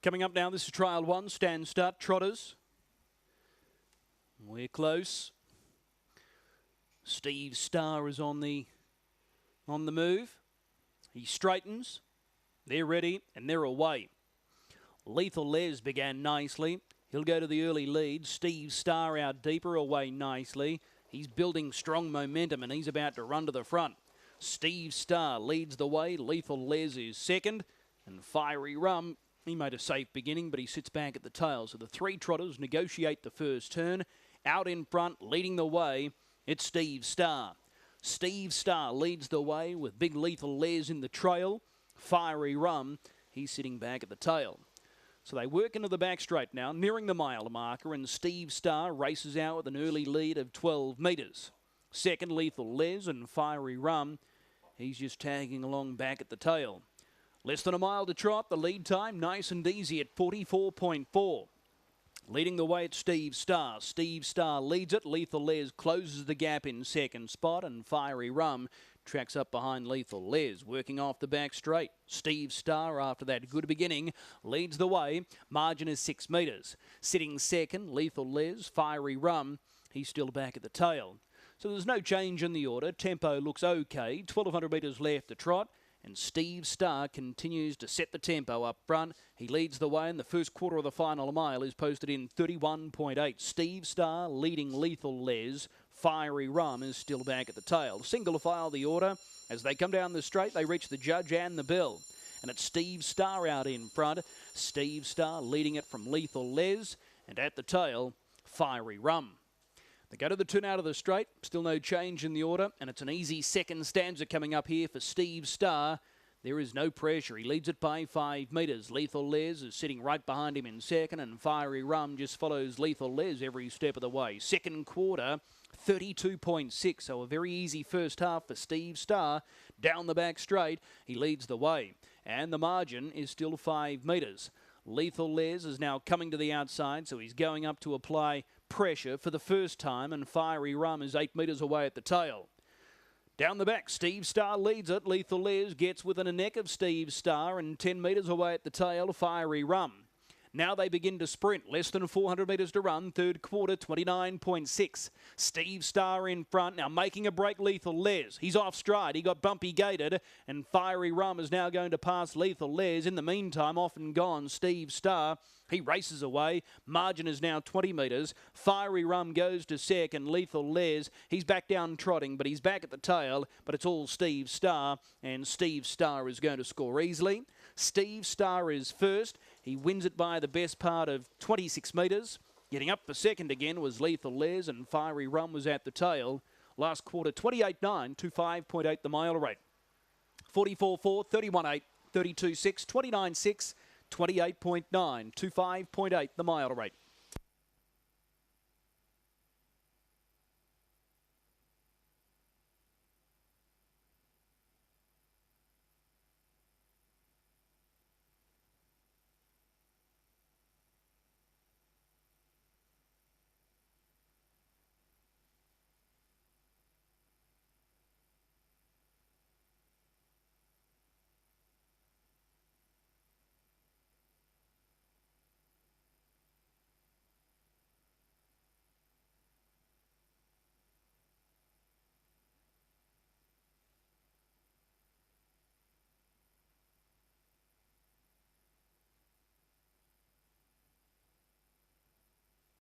Coming up now, this is trial one, stand start, trotters. We're close. Steve Starr is on the move. He straightens. They're ready and they're away. Lethal Les began nicely. He'll go to the early lead. Steve Starr out deeper, away nicely. He's building strong momentum and he's about to run to the front. Steve Starr leads the way. Lethal Les is second. And Fiery Rum, he made a safe beginning, but he sits back at the tail. So the three trotters negotiate the first turn. Out in front, leading the way, it's Steve Starr. Steve Starr leads the way with Big Lethal Les in the trail. Fiery Rum, he's sitting back at the tail. So they work into the back straight now, nearing the mile marker, and Steve Starr races out with an early lead of 12 metres. Second, Lethal Les, and Fiery Rum, he's just tagging along back at the tail. Less than a mile to trot, the lead time nice and easy at 44.4. Leading the way at Steve Starr. Steve Starr leads it. Lethal Les closes the gap in second spot, and Fiery Rum tracks up behind Lethal Les, working off the back straight. Steve Starr, after that good beginning, leads the way. Margin is 6 metres. Sitting second, Lethal Les. Fiery Rum, he's still back at the tail. So there's no change in the order. Tempo looks okay. 1,200 metres left to trot. And Steve Starr continues to set the tempo up front. He leads the way, and the first quarter of the final mile is posted in 31.8. Steve Starr leading Lethal Les. Fiery Rum is still back at the tail. Single file the order. As they come down the straight, they reach the judge and the bell. And it's Steve Starr out in front. Steve Starr leading it from Lethal Les. And at the tail, Fiery Rum. They go to the turn out of the straight, still no change in the order, and it's an easy second stanza coming up here for Steve Starr. There is no pressure. He leads it by 5 metres. Lethal Les is sitting right behind him in second, and Fiery Rum just follows Lethal Les every step of the way. Second quarter, 32.6, so a very easy first half for Steve Starr. Down the back straight, he leads the way, and the margin is still 5 metres. Lethal Les is now coming to the outside, so he's going up to apply pressure for the first time, and Fiery Rum is 8 metres away at the tail. Down the back, Steve Starr leads it. Lethal Les gets within a neck of Steve Starr, and 10 metres away at the tail, Fiery Rum. Now they begin to sprint. Less than 400 metres to run. Third quarter, 29.6. Steve Starr in front. Now making a break, Lethal Les. He's off stride. He got bumpy gated. And Fiery Rum is now going to pass Lethal Les. In the meantime, off and gone, Steve Starr. He races away. Margin is now 20 metres. Fiery Rum goes to second. Lethal Les, he's back down trotting, but he's back at the tail. But it's all Steve Starr, and Steve Starr is going to score easily. Steve Starr is first. He wins it by the best part of 26 metres. Getting up for second again was Lethal Les, and Fiery Rum was at the tail. Last quarter, 28.9, 25.8 the mile rate. 44.4, 31.8, 32.6, 29.6, 28.9, 25.8 the mile rate.